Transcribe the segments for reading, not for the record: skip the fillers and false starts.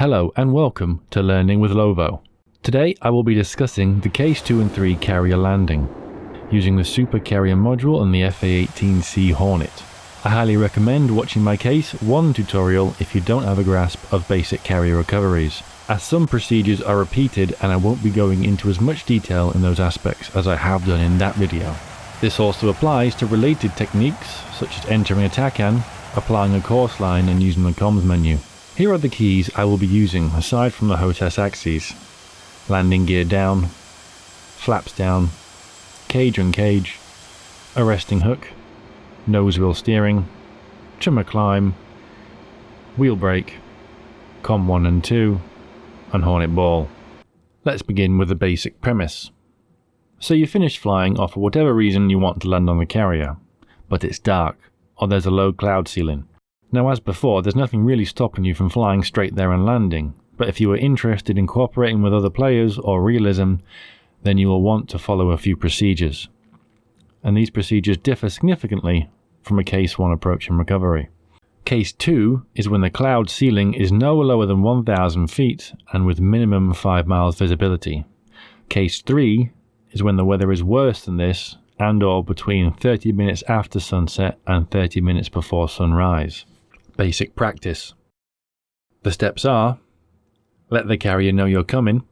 Hello and welcome to Learning with Lovo. Today I will be discussing the Case 2 and 3 carrier landing, using the SuperCarrier module and the FA-18C Hornet. I highly recommend watching my Case 1 tutorial if you don't have a grasp of basic carrier recoveries, as some procedures are repeated and I won't be going into as much detail in those aspects as I have done in that video. This also applies to related techniques such as entering a TACAN, applying a course line and using the comms menu. Here are the keys I will be using aside from the hostess axes: landing gear down, flaps down, cage uncage, arresting hook, nose wheel steering, trimmer climb, wheel brake, comm 1 and 2, and hornet ball. Let's begin with the basic premise. So you finished flying or for whatever reason you want to land on the carrier, but it's dark or there's a low cloud ceiling. Now, as before, there's nothing really stopping you from flying straight there and landing, but if you are interested in cooperating with other players or realism, then you will want to follow a few procedures. And these procedures differ significantly from a Case 1 approach and recovery. Case 2 is when the cloud ceiling is no lower than 1,000 feet and with minimum 5 miles visibility. Case 3 is when the weather is worse than this and or between 30 minutes after sunset and 30 minutes before sunrise. Basic practice. The steps are: let the carrier know you're coming,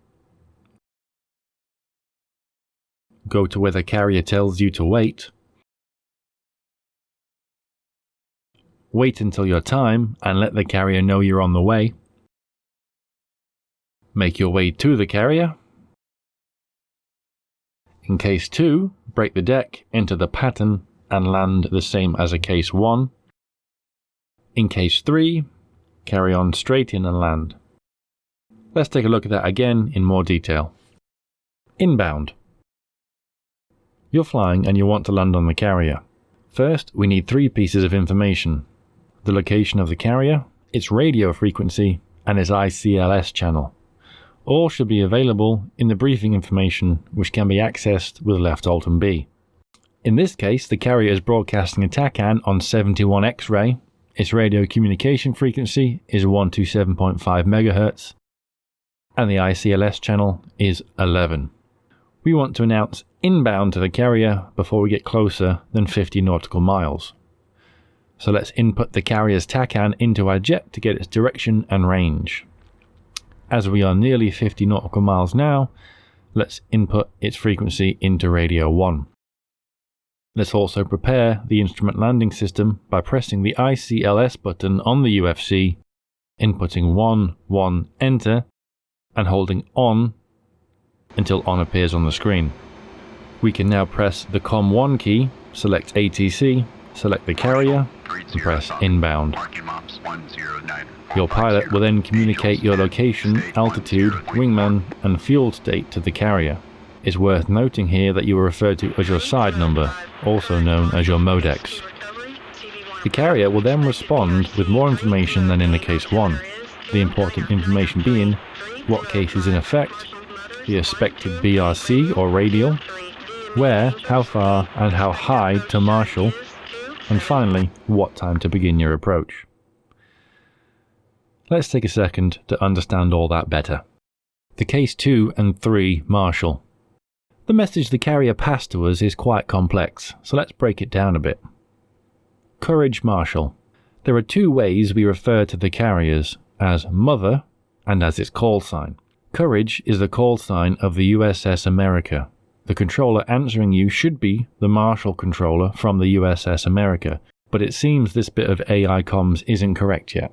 go to where the carrier tells you to wait, wait until your time and let the carrier know you're on the way, make your way to the carrier. In Case 2, break the deck, enter the pattern and land the same as a Case 1. In Case 3, carry on straight in and land. Let's take a look at that again in more detail. Inbound. You're flying and you want to land on the carrier. First, we need 3 pieces of information: the location of the carrier, its radio frequency, and its ICLS channel. All should be available in the briefing information, which can be accessed with left Alt and B. In this case, the carrier is broadcasting a TACAN on 71 X-ray. Its radio communication frequency is 127.5 MHz, and the ICLS channel is 11. We want to announce inbound to the carrier before we get closer than 50 nautical miles. So let's input the carrier's TACAN into our jet to get its direction and range. As we are nearly 50 nautical miles now, let's input its frequency into radio 1. Let's also prepare the instrument landing system by pressing the ICLS button on the UFC, inputting 1 enter, and holding on until on appears on the screen. We can now press the comm 1 key, select ATC, select the carrier, and press inbound. Your pilot will then communicate your location, altitude, wingman, and fuel state to the carrier. It's worth noting here that you are referred to as your side number, also known as your MODEX. The carrier will then respond with more information than in the Case 1, the important information being what case is in effect, the expected BRC or radial, where, how far and how high to Marshal, and finally what time to begin your approach. Let's take a second to understand all that better. The Case 2 and 3 Marshal. The message the carrier passed to us is quite complex, so let's break it down a bit. Courage Marshal. There are 2 ways we refer to the carriers, as Mother and as its call sign. Courage is the call sign of the USS America. The controller answering you should be the Marshal controller from the USS America, but it seems this bit of AI comms isn't correct yet,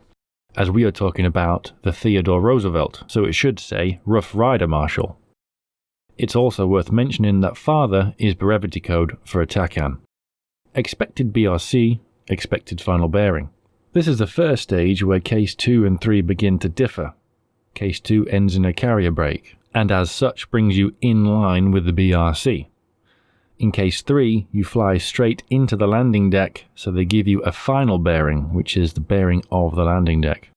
as we are talking about the Theodore Roosevelt, so it should say Rough Rider Marshal. It's also worth mentioning that Father is brevity code for a TACAN. Expected BRC, expected final bearing. This is the first stage where Case 2 and 3 begin to differ. Case 2 ends in a carrier break, and as such brings you in line with the BRC. In Case 3, you fly straight into the landing deck, so they give you a final bearing, which is the bearing of the landing deck.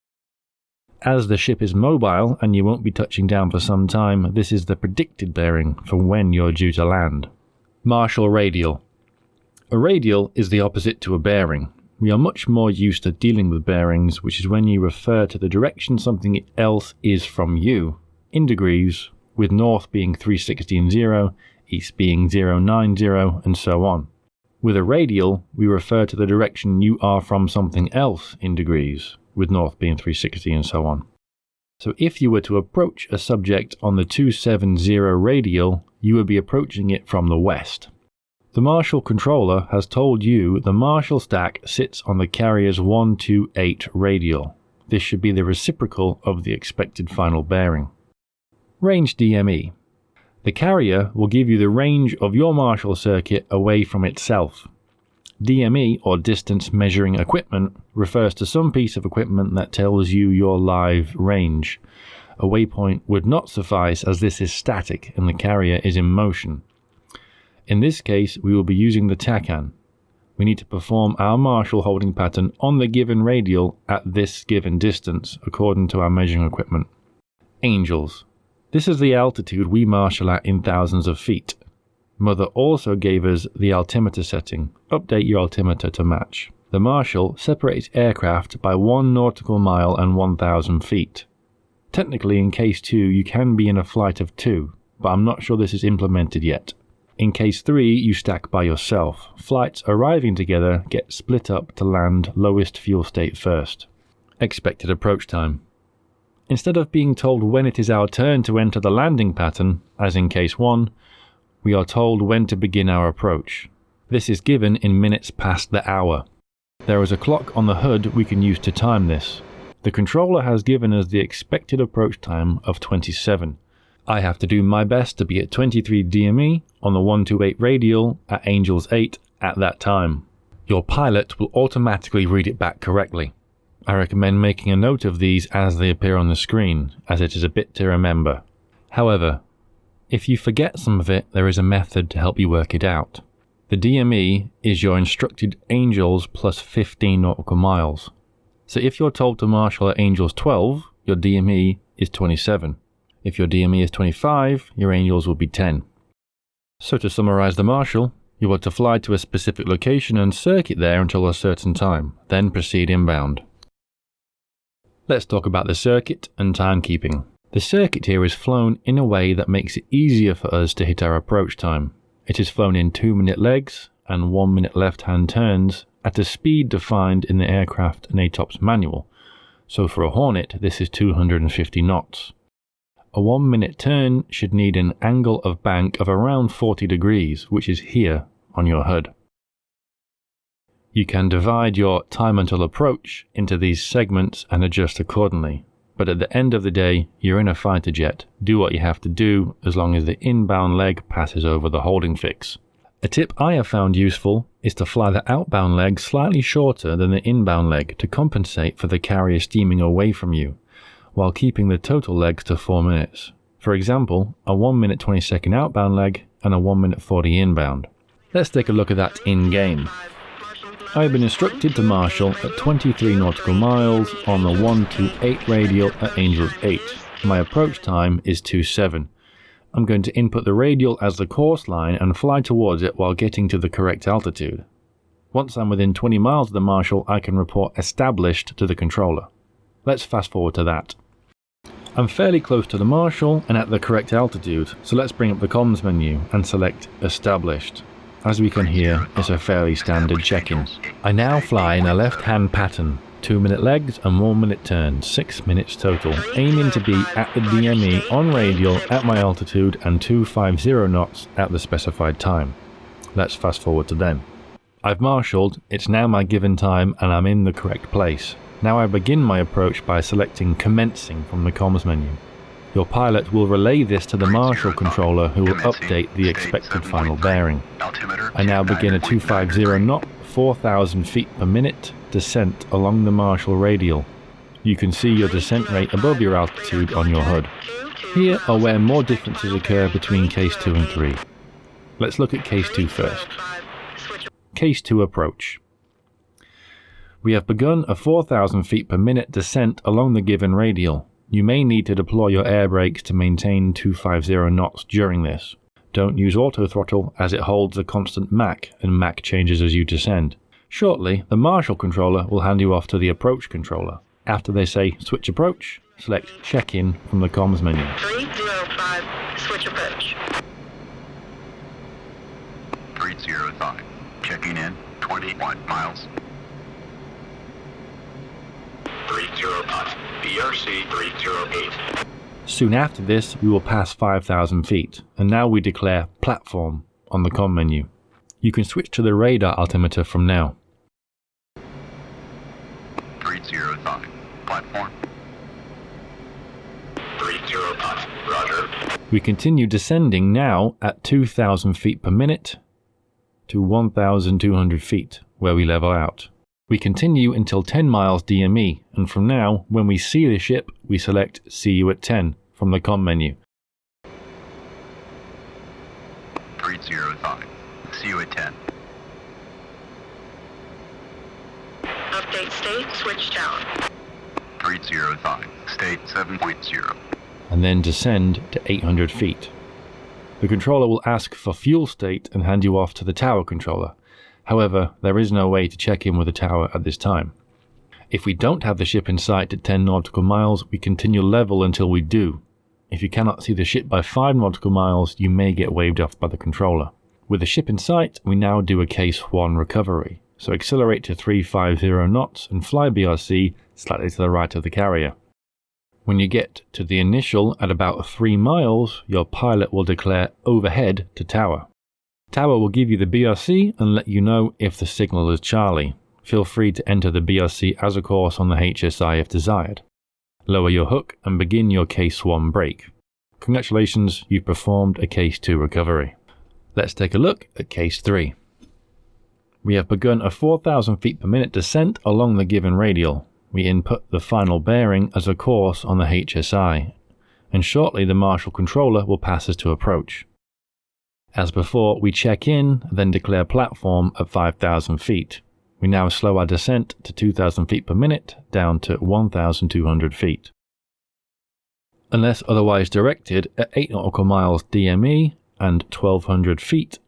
As the ship is mobile and you won't be touching down for some time, this is the predicted bearing for when you're due to land. Marshal radial. A radial is the opposite to a bearing, We are much more used to dealing with bearings, which is when you refer to the direction something else is from you, in degrees, with north being 360 and 0, east being 090, and so on. With a radial, we refer to the direction you are from something else in degrees, with north being 360 and so on. So if you were to approach a subject on the 270 radial, you would be approaching it from the west. The Marshal controller has told you the Marshal stack sits on the carrier's 128 radial. This should be the reciprocal of the expected final bearing. Range DME. The carrier will give you the range of your Marshal circuit away from itself. DME, or distance measuring equipment, refers to some piece of equipment that tells you your live range. A waypoint would not suffice, as this is static and the carrier is in motion. In this case, we will be using the tacan. We need to perform our Marshal holding pattern on the given radial at this given distance, according to our measuring equipment. Angels. This is the altitude we marshal at in thousands of feet. Mother also gave us the altimeter setting. Update your altimeter to match. The Marshal separates aircraft by 1 nautical mile and 1,000 feet. Technically, in case 2, you can be in a flight of 2, but I'm not sure this is implemented yet. In case 3, you stack by yourself. Flights arriving together get split up to land lowest fuel state first. Expected approach time. Instead of being told when it is our turn to enter the landing pattern, as in case 1, we are told when to begin our approach. This is given in minutes past the hour. There is a clock on the hood we can use to time this. The controller has given us the expected approach time of 27. I have to do my best to be at 23 DME on the 128 radial at Angels 8 at that time. Your pilot will automatically read it back correctly. I recommend making a note of these as they appear on the screen, as it is a bit to remember. However, if you forget some of it, there is a method to help you work it out. The DME is your instructed Angels plus 15 nautical miles. So if you're told to marshal at Angels 12, your DME is 27. If your DME is 25, your Angels will be 10. So to summarize the Marshal, you are to fly to a specific location and circuit there until a certain time, then proceed inbound. Let's talk about the circuit and timekeeping. The circuit here is flown in a way that makes it easier for us to hit our approach time. It is flown in 2-minute legs and 1-minute left-hand turns at a speed defined in the aircraft and ATOPS manual. So for a Hornet, this is 250 knots. A 1-minute turn should need an angle of bank of around 40 degrees, which is here on your HUD. You can divide your time until approach into these segments and adjust accordingly, but at the end of the day, you're in a fighter jet. Do what you have to do as long as the inbound leg passes over the holding fix. A tip I have found useful is to fly the outbound leg slightly shorter than the inbound leg to compensate for the carrier steaming away from you, while keeping the total legs to 4 minutes. For example, a 1-minute 20-second outbound leg and a 1-minute 40 inbound. Let's take a look at that in-game. I've been instructed to marshal at 23 nautical miles on the 128 radial at Angels 8. My approach time is 27. I'm going to input the radial as the course line and fly towards it while getting to the correct altitude. Once I'm within 20 miles of the Marshal, I can report established to the controller. Let's fast forward to that. I'm fairly close to the Marshal and at the correct altitude, so let's bring up the comms menu and select Established. As we can hear, it's a fairly standard check-in. I now fly in a left-hand pattern, 2-minute legs and 1-minute turns, 6 minutes total, aiming to be at the DME on radial at my altitude and 250 knots at the specified time. Let's fast forward to then. I've marshalled, it's now my given time and I'm in the correct place. Now I begin my approach by selecting Commencing from the comms menu. Your pilot will relay this to the Marshal controller, who will update the expected final bearing. I now begin a 250 knot, 4,000 feet per minute descent along the Marshal radial. You can see your descent rate above your altitude on your HUD. Here are where more differences occur between Case 2 and 3. Let's look at Case 2 first. Case 2 approach. We have begun a 4,000 feet per minute descent along the given radial. You may need to deploy your air brakes to maintain 250 knots during this. Don't use auto throttle as it holds a constant Mach and Mach changes as you descend. Shortly, the Marshal controller will hand you off to the approach controller. After they say switch approach, select check-in from the comms menu. 305, switch approach. 305, checking in, 21 miles. 305, BRC 308. Soon after this, we will pass 5,000 feet, and now we declare platform on the comm menu. You can switch to the radar altimeter from now. 305, platform. 305, roger. We continue descending now at 2,000 feet per minute to 1,200 feet, where we level out. We continue until 10 miles DME, and from now, when we see the ship, we select See You at 10 from the comm menu. 305, see you at 10. Update state, switch down. 305, state 7.0. And then descend to 800 feet. The controller will ask for fuel state and hand you off to the tower controller. However, there is no way to check in with the tower at this time. If we don't have the ship in sight at 10 nautical miles, we continue level until we do. If you cannot see the ship by 5 nautical miles, you may get waved off by the controller. With the ship in sight, we now do a Case 1 recovery. So accelerate to 350 knots and fly BRC slightly to the right of the carrier. When you get to the initial at about 3 miles, your pilot will declare overhead to tower. Tower will give you the BRC and let you know if the signal is Charlie. Feel free to enter the BRC as a course on the HSI if desired. Lower your hook and begin your Case 1 break. Congratulations, you've performed a Case 2 recovery. Let's take a look at Case 3. We have begun a 4,000 feet per minute descent along the given radial. We input the final bearing as a course on the HSI, and shortly the Marshal controller will pass us to approach. As before, we check in, then declare platform at 5,000 feet. We now slow our descent to 2,000 feet per minute, down to 1,200 feet. Unless otherwise directed, at 8 nautical miles DME and 1,200 feet,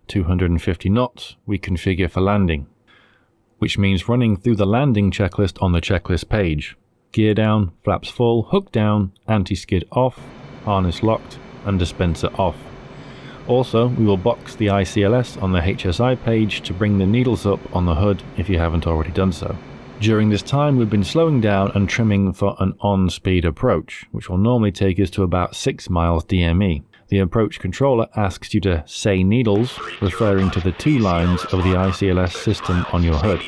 250 knots, we configure for landing, which means running through the landing checklist on the checklist page. Gear down, flaps full, hook down, anti-skid off, harness locked, and dispenser off. Also, we will box the ICLS on the HSI page to bring the needles up on the hood if you haven't already done so. During this time, we've been slowing down and trimming for an on-speed approach, which will normally take us to about 6 miles DME. The approach controller asks you to say needles, referring to the 2 lines of the ICLS system on your hood.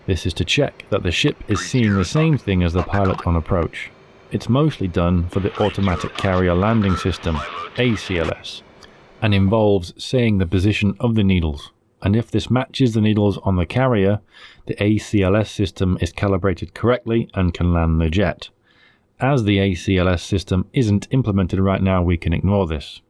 This is to check that the ship is seeing the same thing as the pilot on approach. It's mostly done for the Automatic Carrier Landing System, ACLS, and involves saying the position of the needles. And if this matches the needles on the carrier, the ACLS system is calibrated correctly and can land the jet. As the ACLS system isn't implemented right now, we can ignore this.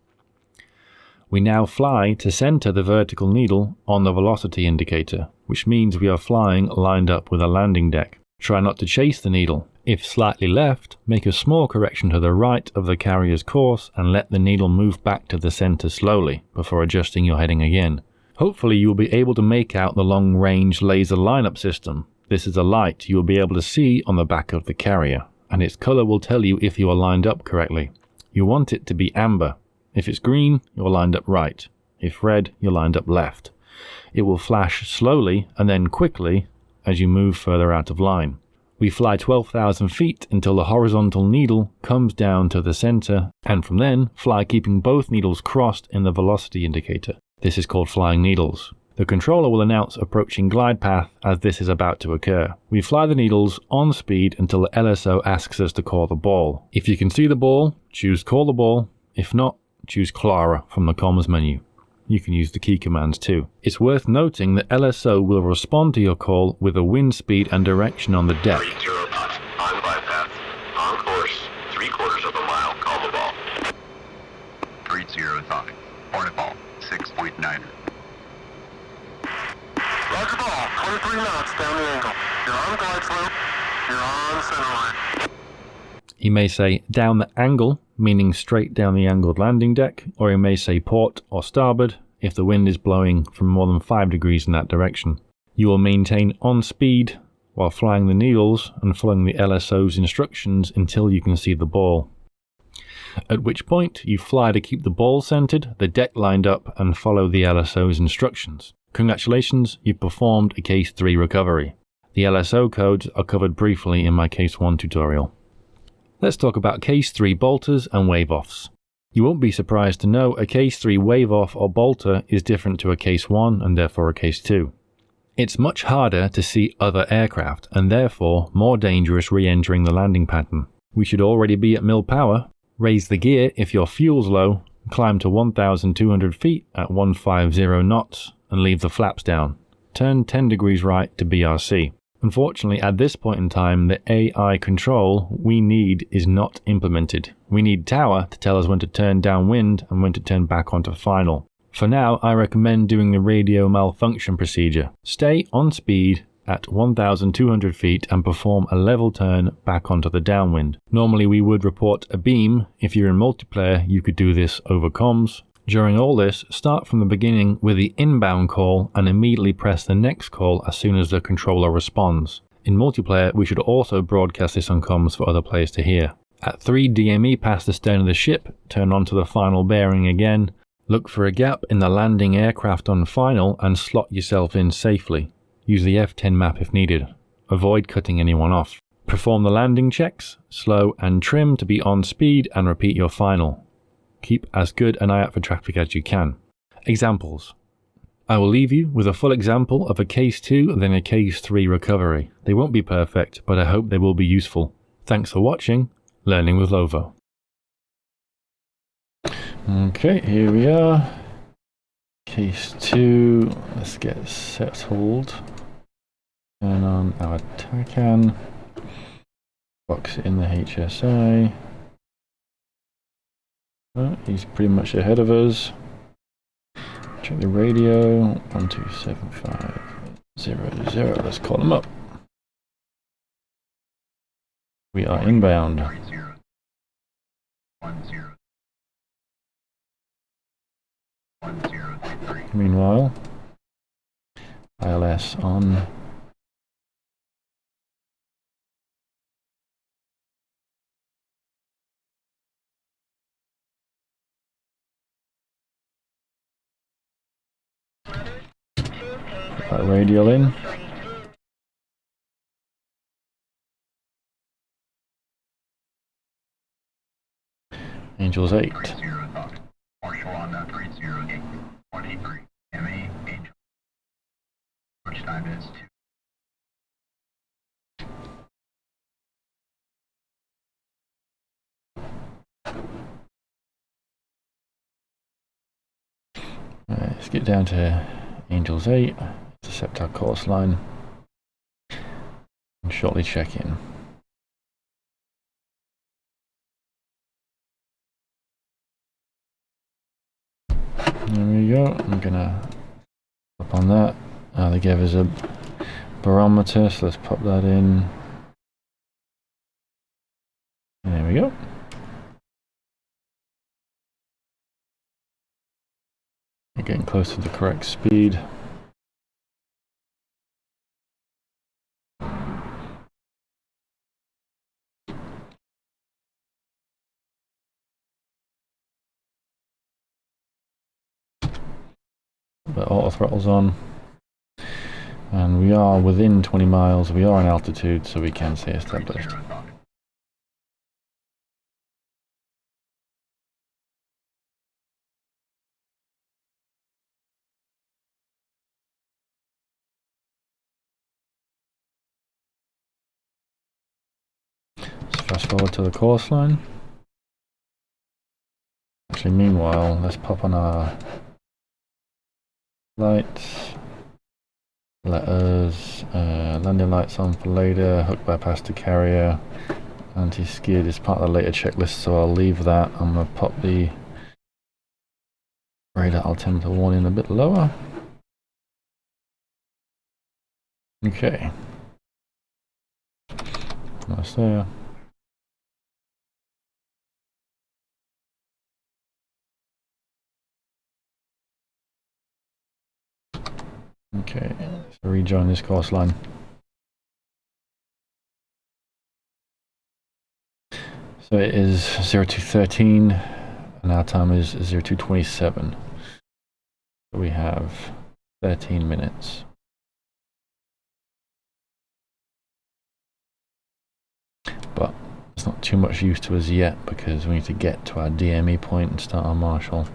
We now fly to center the vertical needle on the velocity indicator, which means we are flying lined up with a landing deck. Try not to chase the needle. If slightly left, make a small correction to the right of the carrier's course and let the needle move back to the center slowly before adjusting your heading again. Hopefully you will be able to make out the long-range laser lineup system. This is a light you will be able to see on the back of the carrier, and its color will tell you if you are lined up correctly. You want it to be amber. If it's green, you're lined up right. If red, you're lined up left. It will flash slowly and then quickly as you move further out of line. We fly 12,000 feet until the horizontal needle comes down to the center, and from then fly keeping both needles crossed in the velocity indicator. This is called flying needles. The controller will announce approaching glide path as this is about to occur. We fly the needles on speed until the LSO asks us to call the ball. If you can see the ball, choose call the ball. If not, choose Clara from the comms menu. You can use the key commands too. It's worth noting that LSO will respond to your call with a wind speed and direction on the deck. 30 knots, on glide path, on course, 3/4 of a mile, call the ball. 305, port ball, 6.9. Roger ball, 23 knots down the angle. You're on glide slope, you're on center line. He may say down the angle, meaning straight down the angled landing deck, or he may say port or starboard if the wind is blowing from more than 5 degrees in that direction. You will maintain on speed while flying the needles and following the LSO's instructions until you can see the ball. At which point you fly to keep the ball centered, the deck lined up, and follow the LSO's instructions. Congratulations, you've performed a Case 3 recovery. The LSO codes are covered briefly in my Case 1 tutorial. Let's talk about Case 3 bolters and wave-offs. You won't be surprised to know a Case 3 wave-off or bolter is different to a Case 1 and therefore a Case 2. It's much harder to see other aircraft and therefore more dangerous re-entering the landing pattern. We should already be at mil power. Raise the gear if your fuel's low, climb to 1,200 feet at 150 knots and leave the flaps down. Turn 10 degrees right to BRC. Unfortunately, at this point in time, the AI control we need is not implemented. We need tower to tell us when to turn downwind and when to turn back onto final. For now, I recommend doing the radio malfunction procedure. Stay on speed at 1,200 feet and perform a level turn back onto the downwind. Normally we would report a beam. If you're in multiplayer, you could do this over comms. During all this, start from the beginning with the inbound call and immediately press the next call as soon as the controller responds. In multiplayer, we should also broadcast this on comms for other players to hear. At 3 DME past the stern of the ship, turn onto the final bearing again. Look for a gap in the landing aircraft on final and slot yourself in safely. Use the F10 map if needed. Avoid cutting anyone off. Perform the landing checks, slow and trim to be on speed, and repeat your final. Keep as good an eye out for traffic as you can. Examples. I will leave you with a full example of a Case 2 then a Case 3 recovery. They won't be perfect, but I hope they will be useful. Thanks for watching Learning with Lovo. Okay, here we are. Case 2, let's get settled. Turn on our TACAN. Box it in the HSI. Oh, he's pretty much ahead of us. Check the radio. 127500. Let's call him up. We are inbound. Meanwhile, ILS on. That radial in. Angels 8. Marshal on 3023 MA Angel. Which time is 2. Let's get down to Angels 8, intercept our course line, and shortly check in. There we go. I'm gonna up on that. They gave us a barometer, so let's pop that in. There we go. We're getting close to the correct speed. But auto throttle's on. And we are within 20 miles. We are in altitude, so we can say established. Let's fast forward to the course line. Actually, meanwhile, let's pop on our lights. Letters, landing lights on for later, hook bypass to carrier, anti-skid is part of the later checklist, so I'll leave that. I'm going to pop the radar altimeter warning a bit lower. Okay. Nice there. Okay, to rejoin this course line. So it is 0213 and our time is 0227. So we have 13 minutes. But it's not too much use to us yet because we need to get to our DME point and start our Marshal.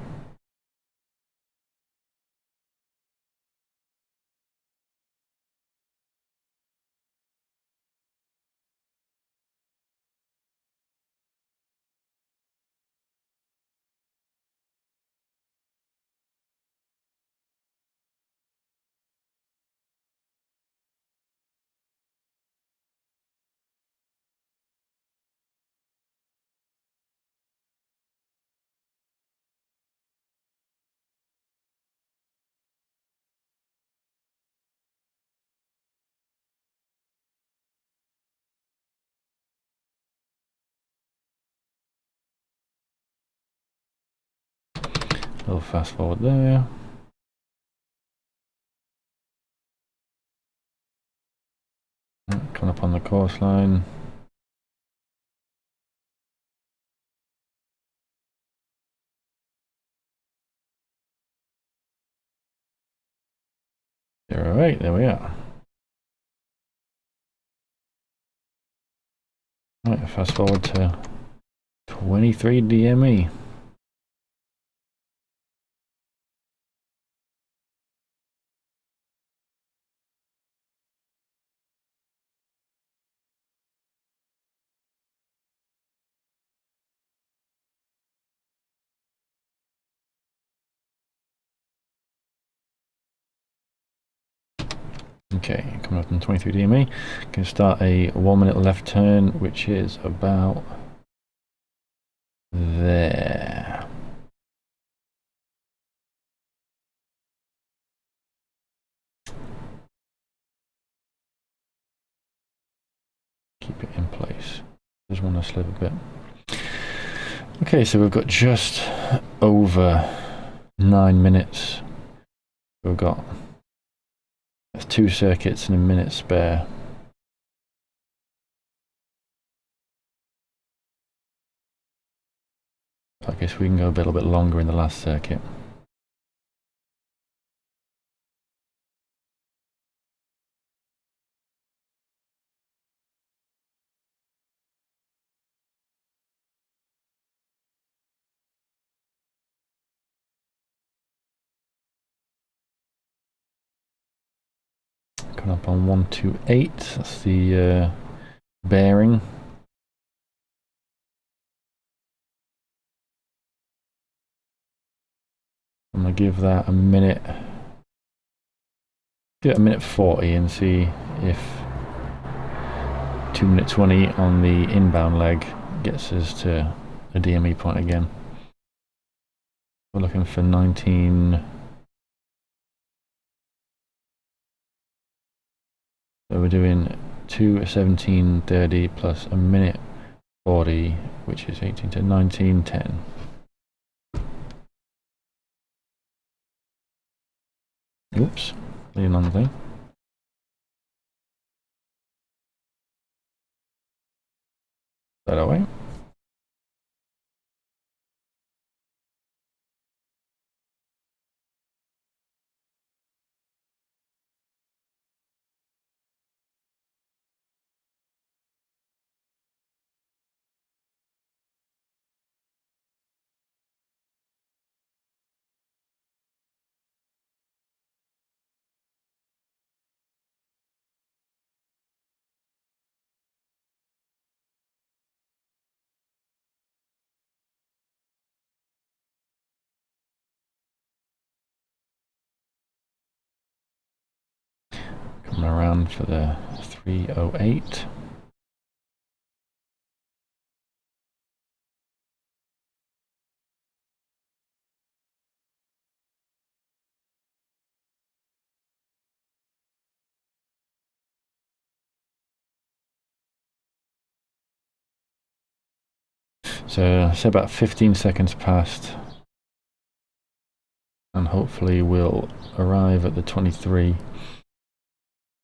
We'll fast forward there. Coming up on the course line. Alright, there we are. Right, fast forward to 23 DME. Okay, coming up on 23 DME. Can start a 1 minute left turn, which is about there. Keep it in place. Just want to slip a bit. Okay, so we've got just over 9 minutes. We've got 2 circuits and a minute spare. I guess we can go a little bit longer in the last circuit. Coming up on 128, that's the bearing. I'm gonna give that a minute. Give it a minute 40 and see if 2 minute 20 on the inbound leg gets us to a DME point again. We're looking for 19. So we're doing 2:17:30 plus a minute 40, which is 18 to 19:10. Oops, lean on the thing. That away. Coming around for the 3:08. So say about 15 seconds past, and hopefully we'll arrive at the 23.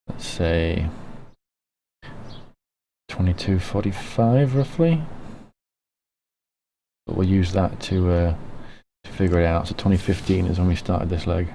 let's say 22:45 roughly. But we'll use that to figure it out. So 2015 is when we started this leg.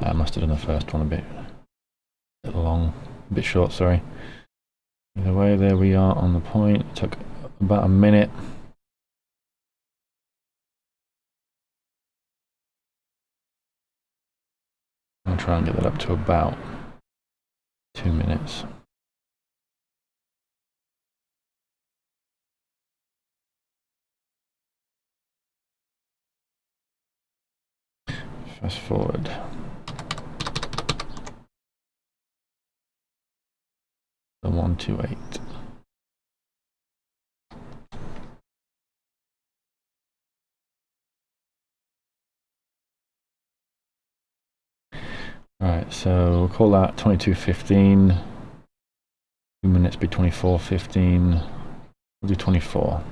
I must have done the first one a bit long, a bit short, sorry. Either way, there we are on the point. It took about a minute. I'll try and get that up to about 2 minutes. Fast forward. The 128. Right, so we'll call that 22:15. 2 minutes be 24:15. We'll do 24.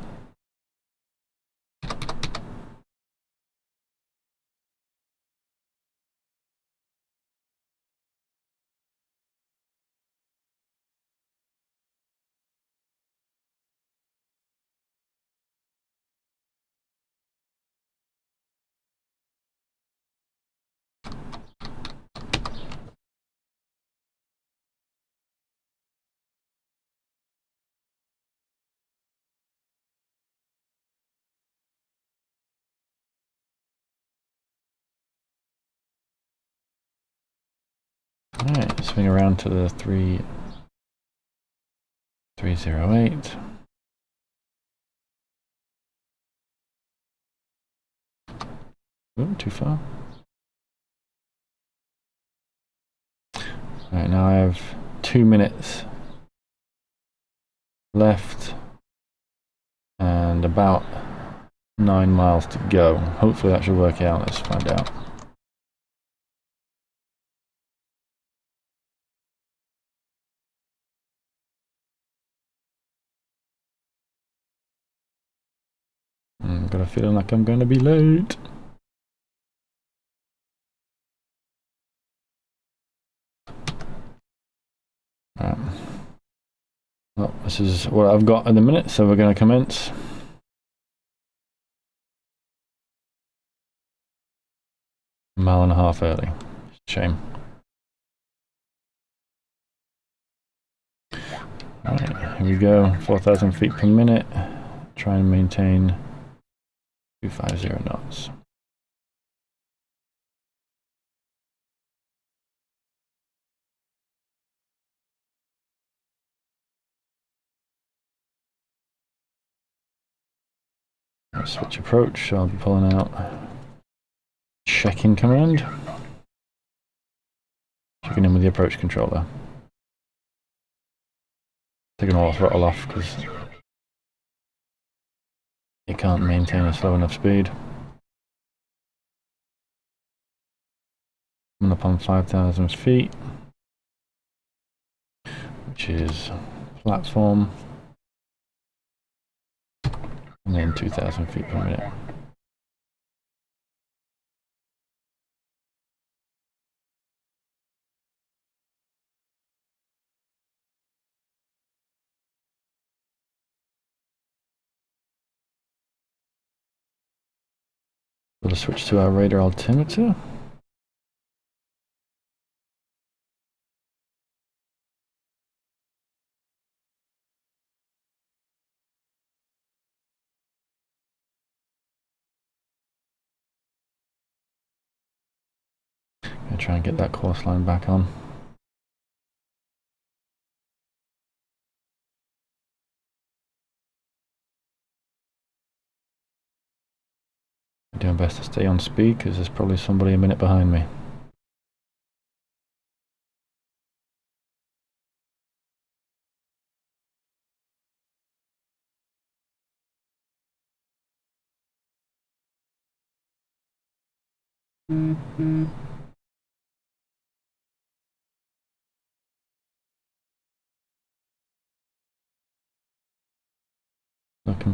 Alright, swing around to the 308. Ooh, too far. Alright, now I have 2 minutes left and about 9 miles to go. Hopefully that should work out. Let's find out. Got a feeling like I'm going to be late. Well, this is what I've got at the minute, so we're going to commence. A mile and a half early. Shame. Alright, here we go. 4,000 feet per minute. Try and maintain 250 knots. Switch approach, so I'll be pulling out check-in command. Checking in with the approach controller. Taking all throttle off because it can't maintain a slow enough speed. Coming up on 5,000 feet, which is platform. And then 2,000 feet per minute. We'll switch to our radar altimeter. Gonna try and get that course line back on. I'm doing best to stay on speed because there's probably somebody a minute behind me. Looking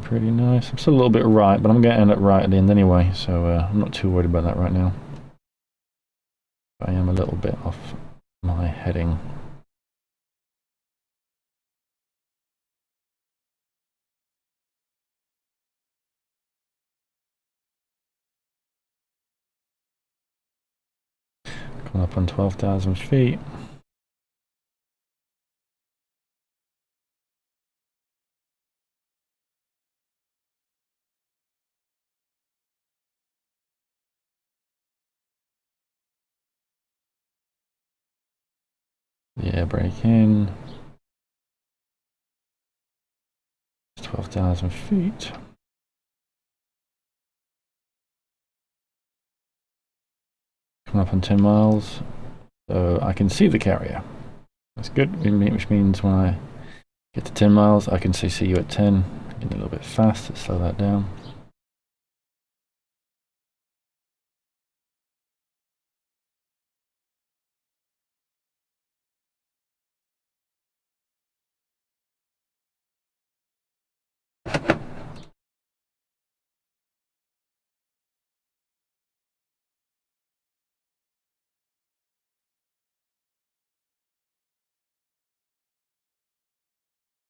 pretty nice. I'm still a little bit right, but I'm going to end up right at the end anyway, so I'm not too worried about that right now. I am a little bit off my heading. Coming up on 12,000 feet. Yeah, brake in. 12,000 feet. Coming up on 10 miles. So I can see the carrier. That's good, which means when I get to 10 miles, I can see you at 10. Getting a little bit fast, let's slow that down.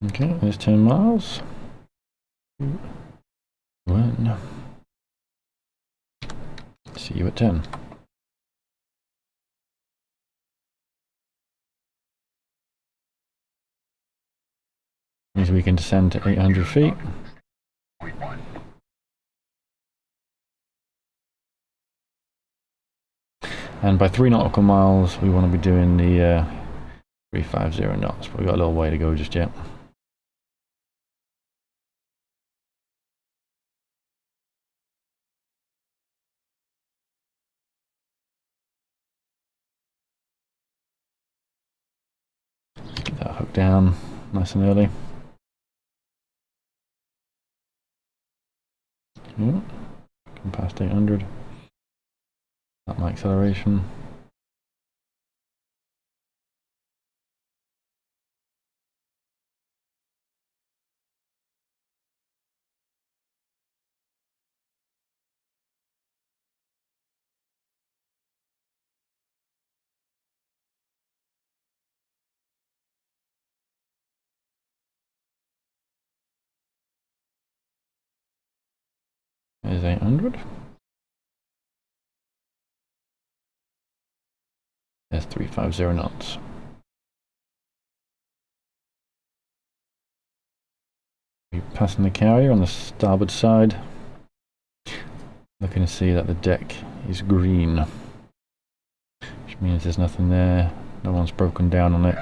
Okay, there's 10 miles. 2, 1. See you at 10. Means we can descend to 800 feet. And by 3 nautical miles, we want to be doing the 350 knots, but we've got a little way to go just yet. Get that hook down nice and early. Yeah, come past 800. That's my acceleration. There's 800. There's 350 knots. We're passing the carrier on the starboard side. Looking to see that the deck is green, which means there's nothing there. No one's broken down on it.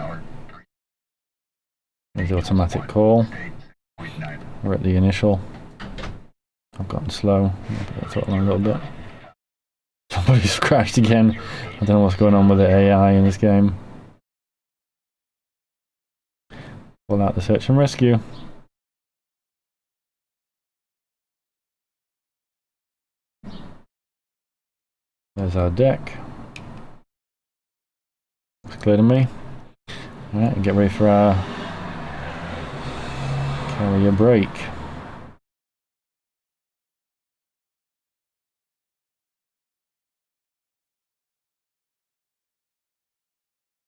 There's the automatic call. We're at the initial. I've gotten slow. I'll put that throttle on a little bit. Somebody's crashed again. I don't know what's going on with the AI in this game. Pull out the search and rescue. There's our deck. It's clear to me. Alright, get ready for our carrier brake.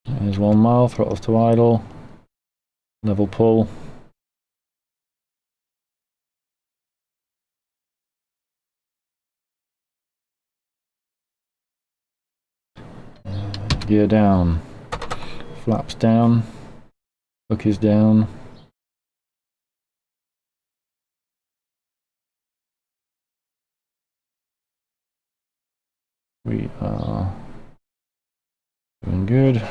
There's 1 mile, throttles to idle, level pull. Gear down, flaps down, hook is down. We are doing good.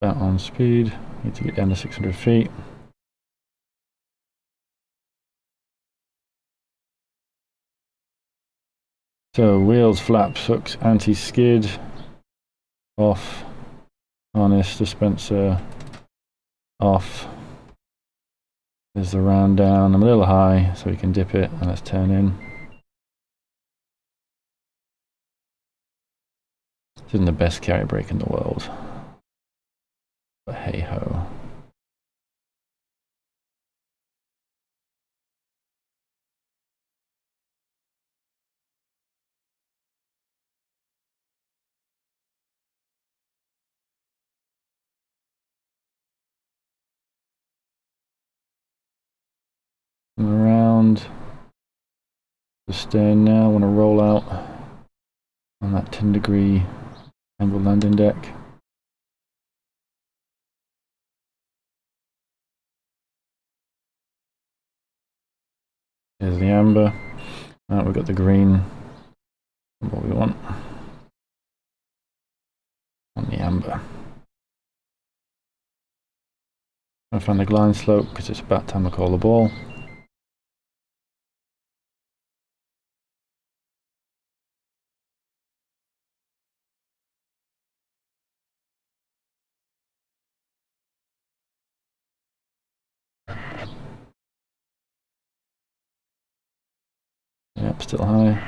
About on speed, need to get down to 600 feet. So wheels, flaps, hooks, anti-skid, off, harness, dispenser, off, There's the round down. I'm a little high, so we can dip it, and let's turn in. This isn't the best carrier brake in the world, but hey ho. I'm around the stern now. I want to roll out on that 10-degree angle landing deck. There's the amber. Now we've got the green. What we want on the amber. I find the glide slope because it's about time I call the ball. Yep, still high.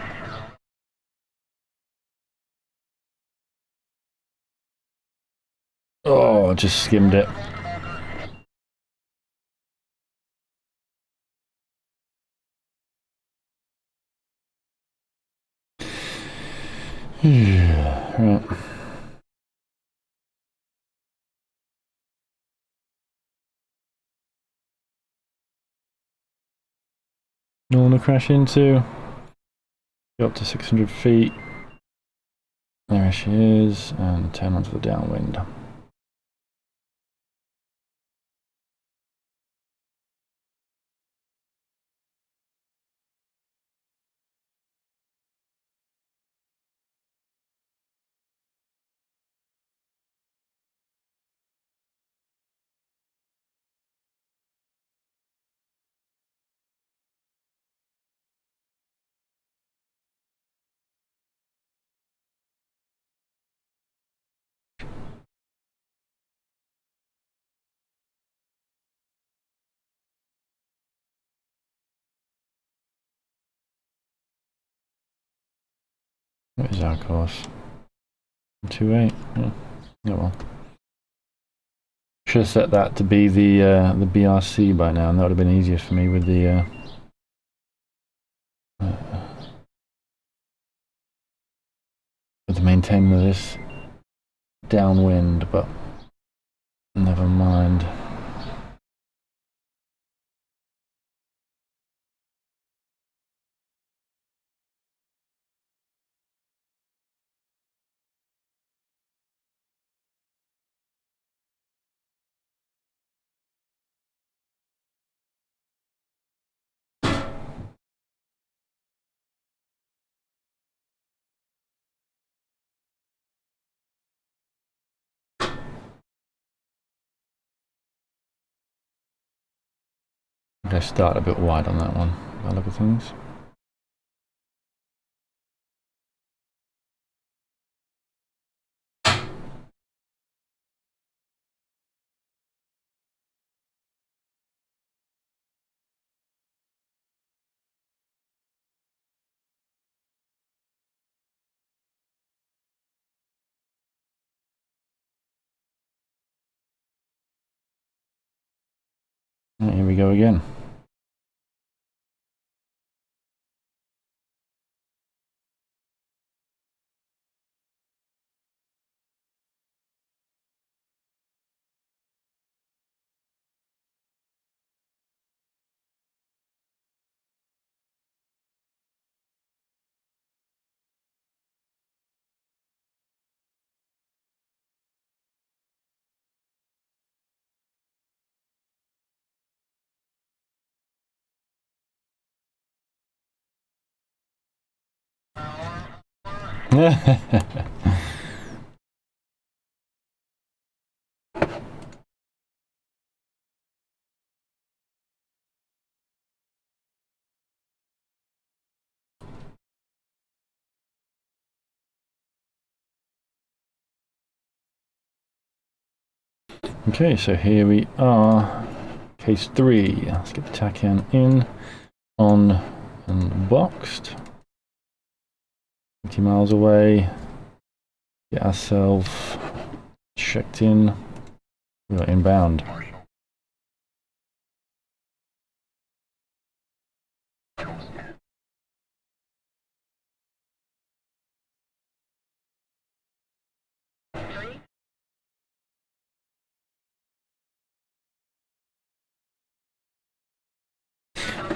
Oh, just skimmed it. Right. No one to crash into. Go up to 600 feet. There she is, and turn onto the downwind. What is our course? 2.8. Oh well. Should have set that to be the BRC by now, and that would have been easier for me with the maintaining of this downwind, but never mind. I start a bit wide on that one, by the look of things. Right, here we go again. Okay, so here we are. Case 3. Let's get the tachyon in, on, and boxed. 20 miles away. Get ourselves checked in. We are inbound. Marshal. Vitals 10.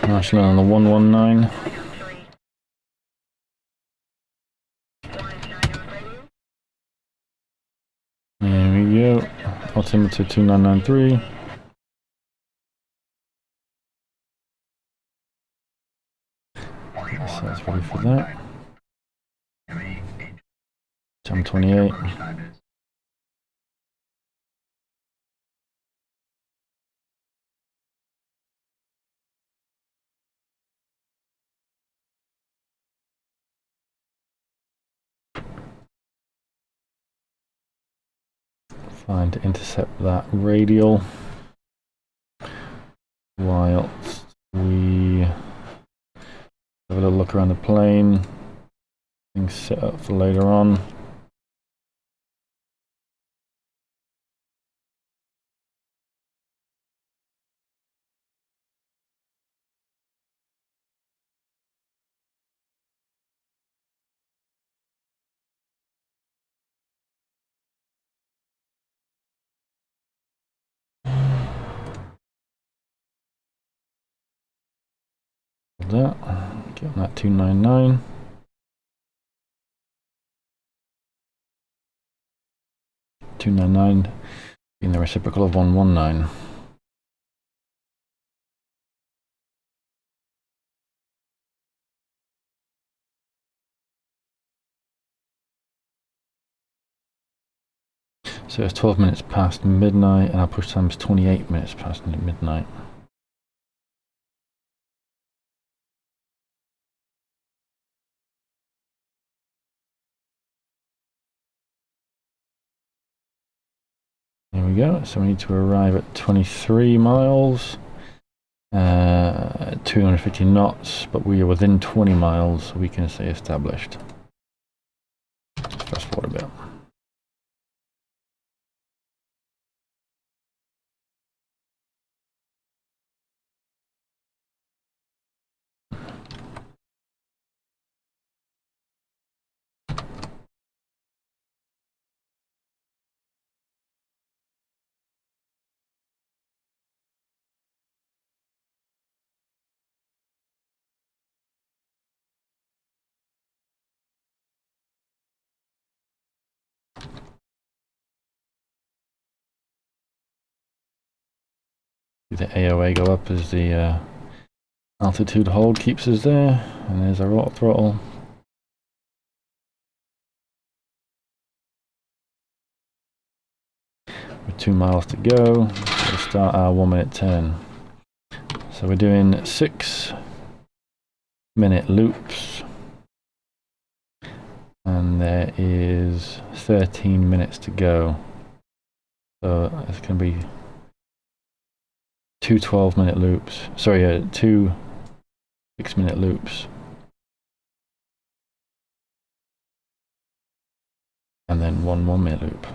Marshal on the 119. There we go. Altimeter 2993. Marshal So on that's that ready for that. 119. ME, Angel. Jam 28. Approach time is Fine to intercept that radial whilst we have a little look around the plane. Things set up for later on. That get on that 299. Being the reciprocal of 119. So it's 12 minutes past midnight, and our push time is 28 minutes past midnight. There we go. So we need to arrive at 23 miles, 250 knots, but we are within 20 miles, so we can stay established. Let's fast forward a bit. The AOA go up as the altitude hold keeps us there, and there's our auto throttle. With 2 miles to go, we'll start our 1 minute turn. So we're doing 6-minute loops, and there is 13 minutes to go. So it's going to be 2 12-minute loops. Sorry, 2 6-minute loops. And then 1 1-minute loop.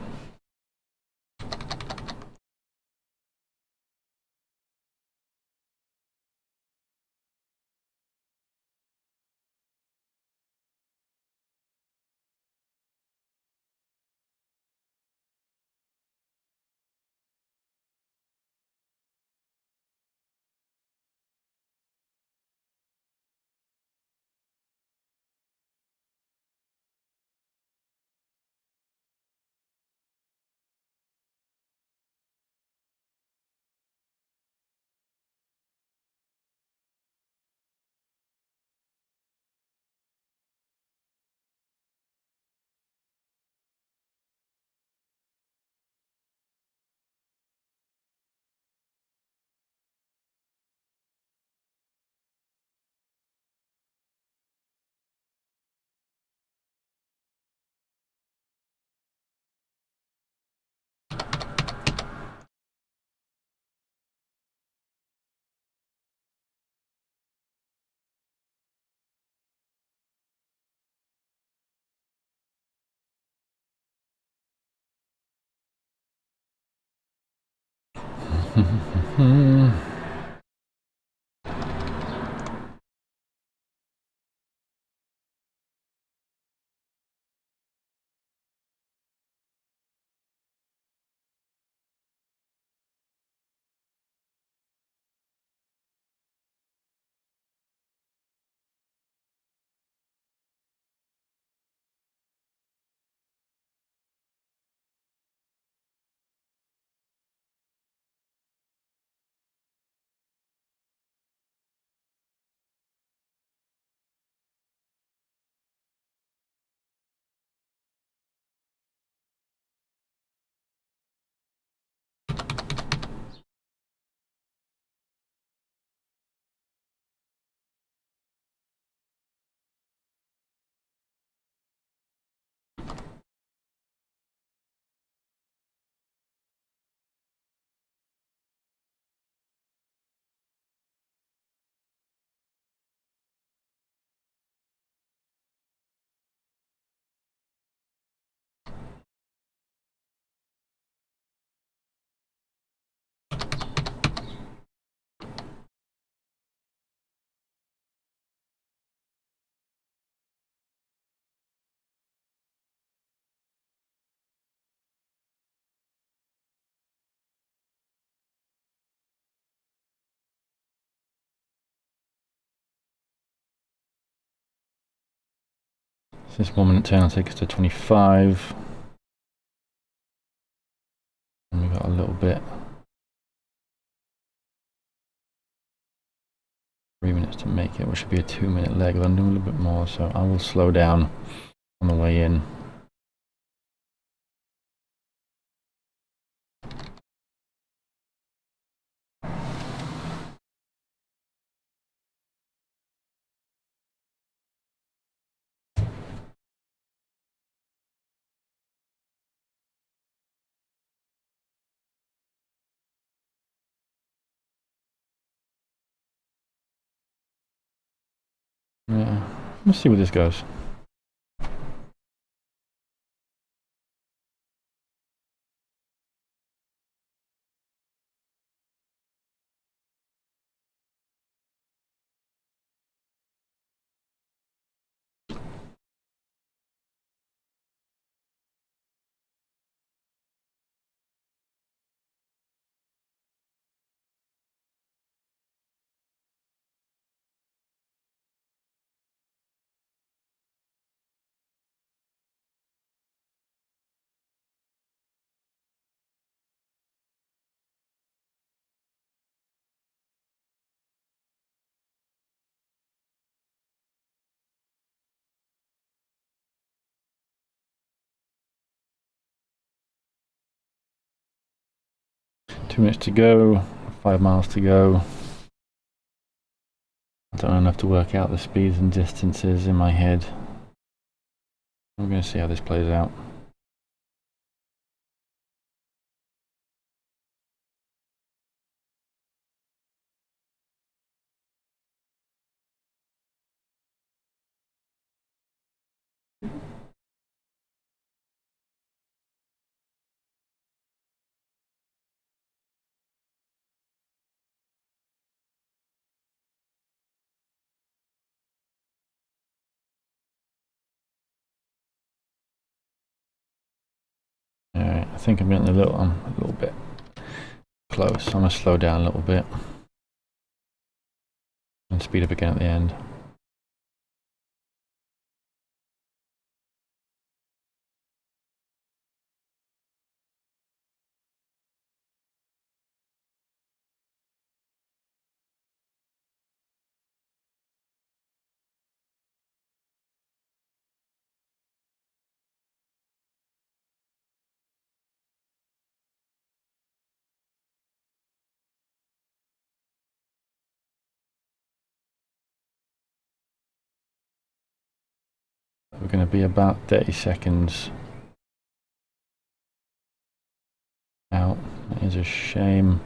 So this 1 minute turn will take us to 25. And we've got a little bit. 3 minutes to make it, which should be a 2 minute leg. I'm doing a little bit more, so I will slow down on the way in. Yeah, let's see where this goes. Two minutes to go, 5 miles to go. I don't know enough to work out the speeds and distances in my head. I'm going to see how this plays out. Alright, I think I'm getting a little bit close. I'm going to slow down a little bit and speed up again at the end. We're going to be about 30 seconds out. That is a shame.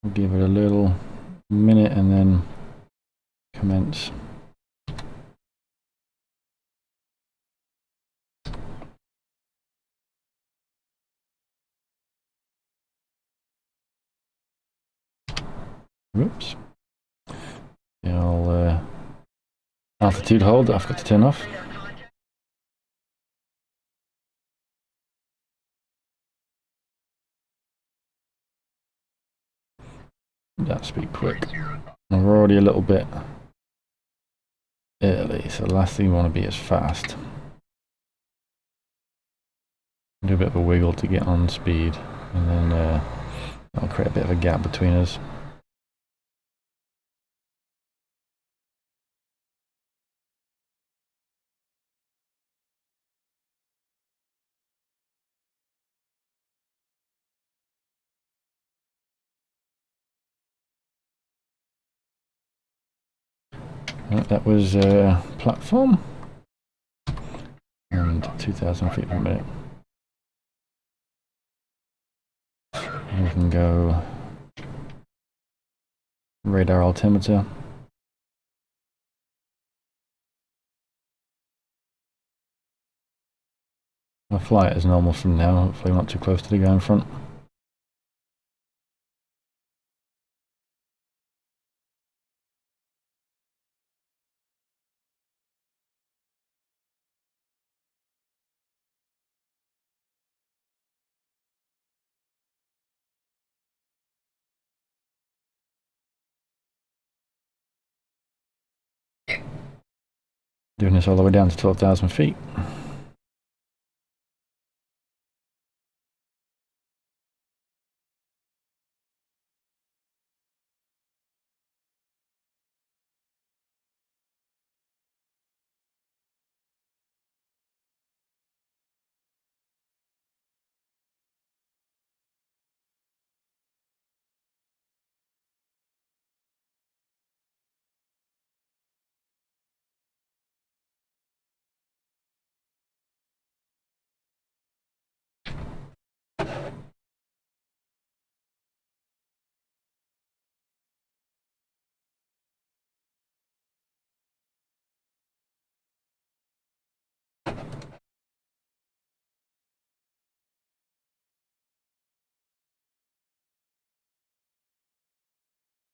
We'll give it a little minute and then commence. Whoops. The old altitude hold that I've got to turn off. That's be quick. And we're already a little bit early, so the last thing we want to be is fast. Do a bit of a wiggle to get on speed, and then that'll create a bit of a gap between us. That was platform and 2,000 feet per minute. And we can go radar altimeter. I'll fly it as normal from now, hopefully not too close to the guy in front. Doing this all the way down to 12,000 feet.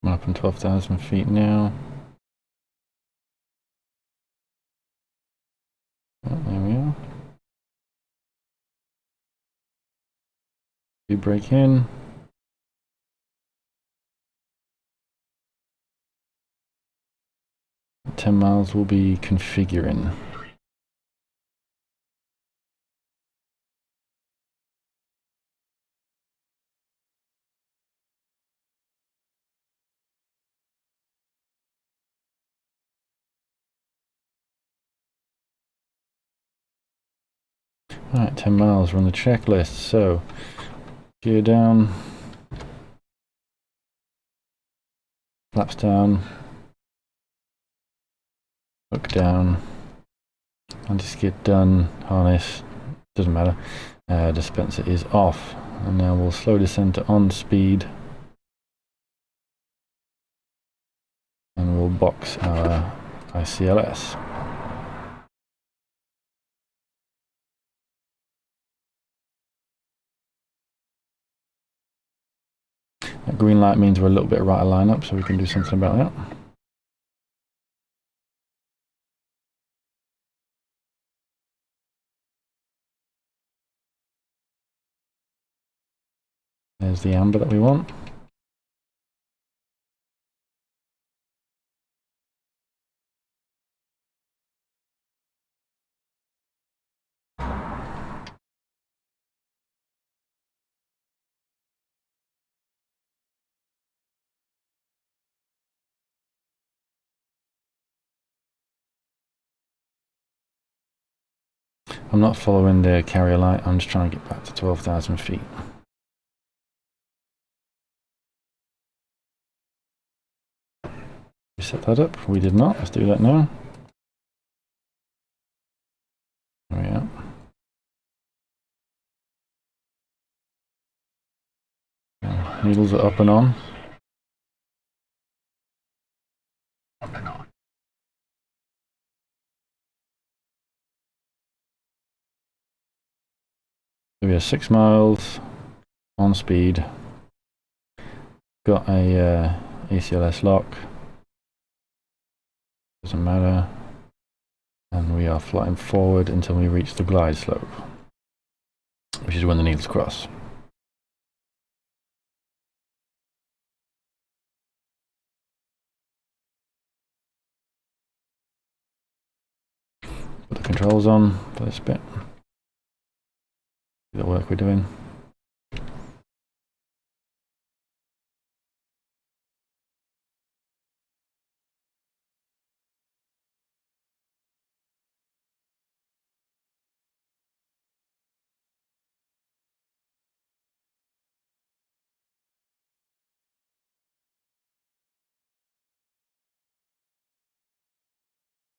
I'm up on 12,000 feet now. Oh, there we are. We break in. At 10 miles we'll be configuring. Alright, 10 miles, we're on the checklist, so gear down, flaps down, hook down, anti-skid done, harness, doesn't matter, dispenser is off, and now we'll slow descent to on speed, and we'll box our ICLS. That green light means we're a little bit right of line up, so we can do something about that. There's the amber that we want. I'm not following the carrier light, I'm just trying to get back to 12,000 feet. We set that up, we did not, let's do that now. There we are. Needles are up and on. Up and on. So we are 6 miles on speed. Got a ACLS lock. Doesn't matter. And we are flying forward until we reach the glide slope, which is when the needles cross. Put the controls on for this bit. The work we're doing.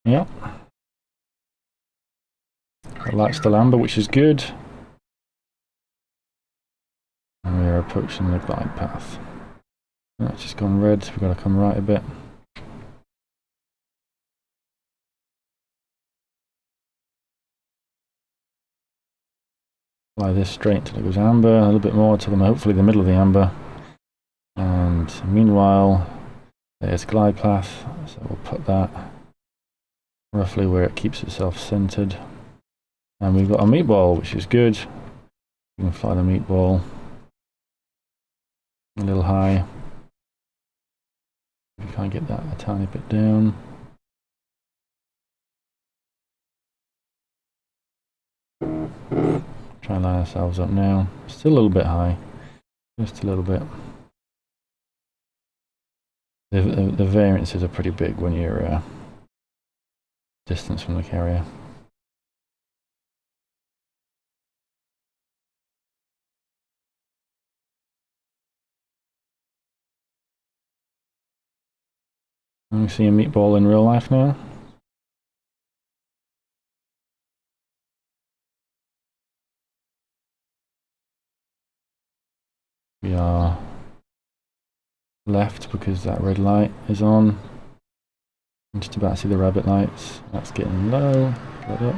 Yep. The light's still amber, which is good. And we are approaching the glide path. That's just gone red, so we've got to come right a bit. Fly this straight until it goes amber, a little bit more till hopefully the middle of the amber. And meanwhile, there's glide path, so we'll put that roughly where it keeps itself centered. And we've got a meatball, which is good. We can fly the meatball a little high. We can't get that a tiny bit down. Try and line ourselves up now. Still a little bit high, just a little bit. The variances are pretty big when you're distance from the carrier. I'm seeing a meatball in real life now. We are left because that red light is on. I'm just about to see the rabbit lights. That's getting low. Got it.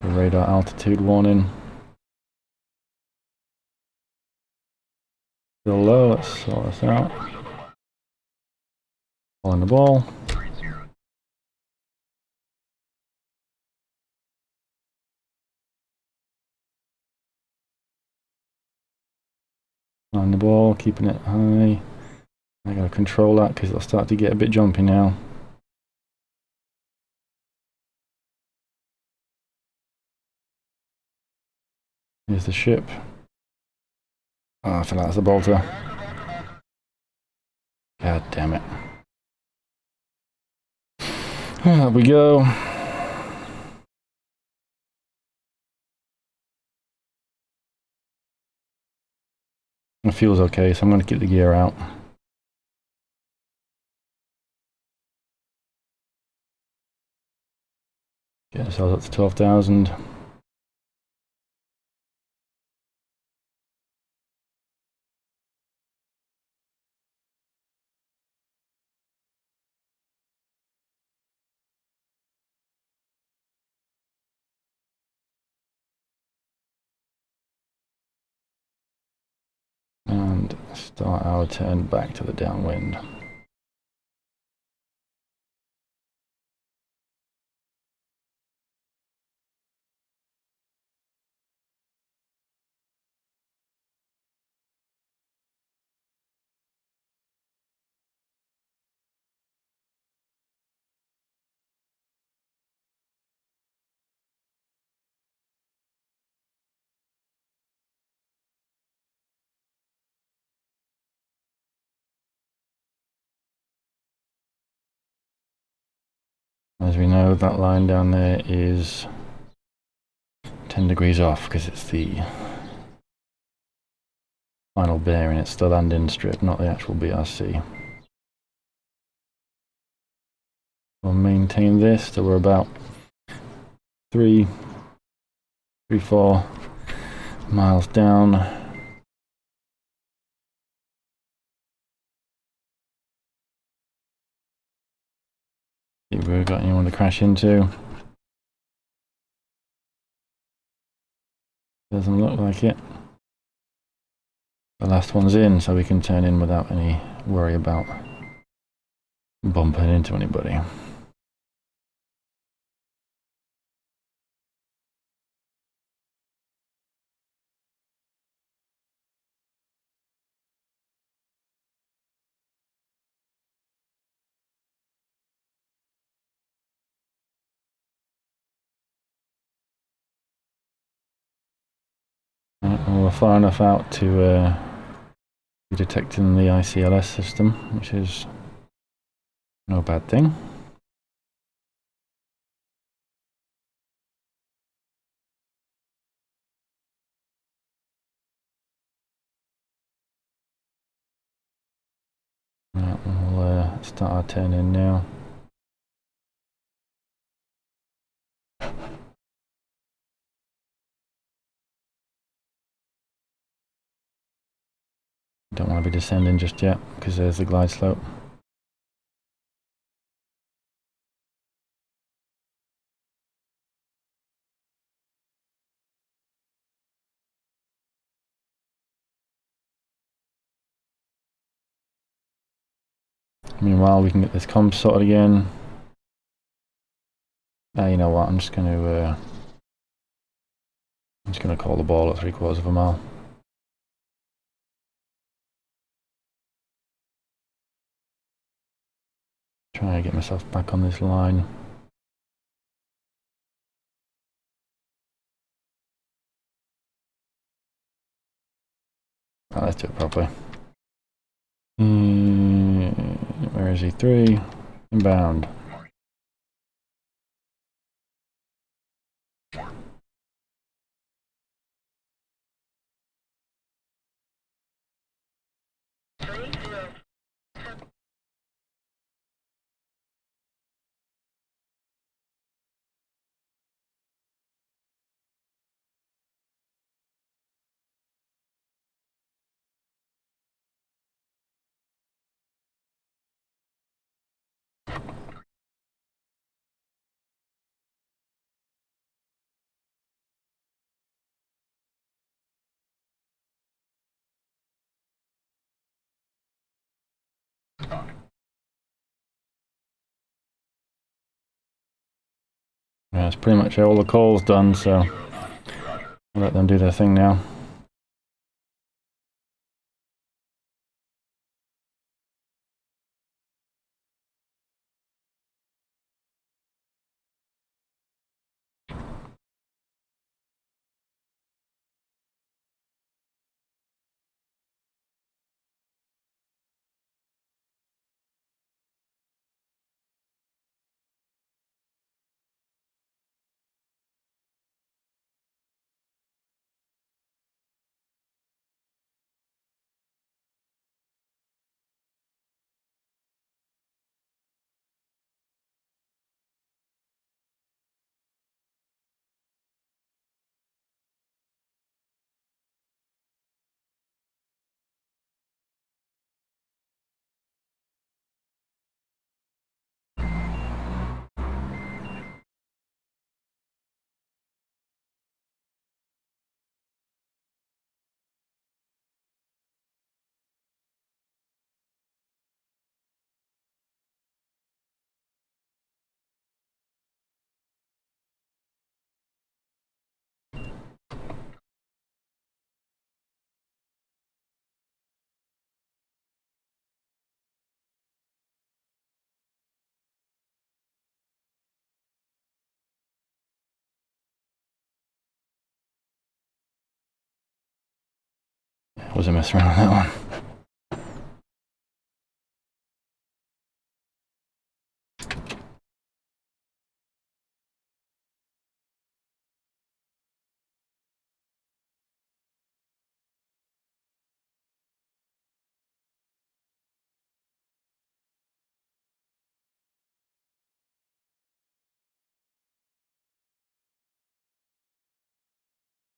The radar altitude warning. Still low, let's sort this out. On the ball. On the ball, keeping it high. I gotta control that because it'll start to get a bit jumpy now. Here's the ship. Oh, I feel like that's a bolter. God damn it. There we go. It feels okay, so I'm going to keep the gear out. Get ourselves up to 12,000. And start our turn back to the downwind. As we know, that line down there is 10 degrees off because it's the final bearing. It's the landing strip, not the actual BRC. We'll maintain this till we're about 3, 4 miles down. See if we've got anyone to crash into. Doesn't look like it. the last one's in, so we can turn in without any worry about bumping into anybody. We're far enough out to be detecting the ICLS system, which is no bad thing. We'll start our turn in now. Don't want to be descending just yet because there's the glide slope. Meanwhile, we can get this comms sorted again. You know what? I'm just going to call the ball at 3/4 of a mile. Try to get myself back on this line. Let's do it properly. Where is he? 3. Inbound. Yeah, it's pretty much all the calls done, so I'll let them do their thing now. Was a mess around on that one.